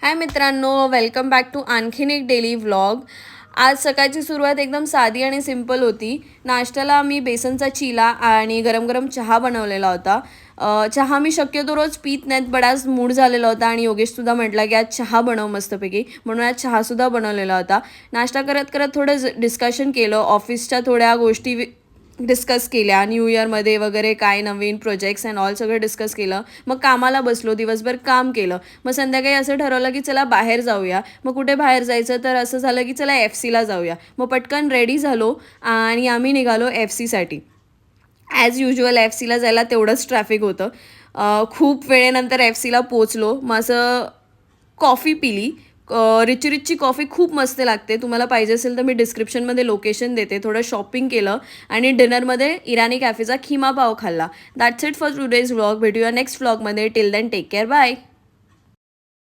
हाय मित्रांनो, welcome back to आणखीन एक डेली व्लॉग. आज सकाळची सुरुवात एकदम साधी आणि सिंपल होती. नाश्त्याला मी बेसनचा चिला आणि गरम गरम चहा बनवलेला होता. चहा मी शक्यतो रोज पीत नाहीत, बट आज मूड झालेला होता आणि योगेशसुद्धा म्हटला की आज चहा बनव मस्तपैकी, म्हणून आज चहासुद्धा बनवलेला होता. नाश्ता करत करत थोडं डिस्कशन केलं, ऑफिसच्या थोड्या गोष्टी डिस्कस केल्या, न्यू इयरमध्ये वगैरे काय नवीन प्रोजेक्ट्स अँड ऑल सगळं डिस्कस केलं. मग कामाला बसलो, दिवसभर काम केलं. मग संध्याकाळी असं ठरवलं की चला बाहेर जाऊया. मग कुठे बाहेर जायचं, तर असं झालं की चला FC ला जाऊया. मग पटकन रेडी झालो आणि आम्ही निघालो FC साठी. ॲज युजल FC ला जायला तेवढंच ट्रॅफिक होतं. खूप वेळेनंतर FC ला पोचलो. मग असं कॉफी पिली. रिची रिचची कॉफी खूप मस्त लागते. तुम्हाला पाहिजे असेल तर मी डिस्क्रिप्शनमध्ये लोकेशन देते. थोडं शॉपिंग केलं आणि डिनरमध्ये इराणी कॅफेचा खिमा पाव खाल्ला. That's it for today's vlog. भेटूया नेक्स्ट व्लॉगमध्ये. Till then take care. Bye.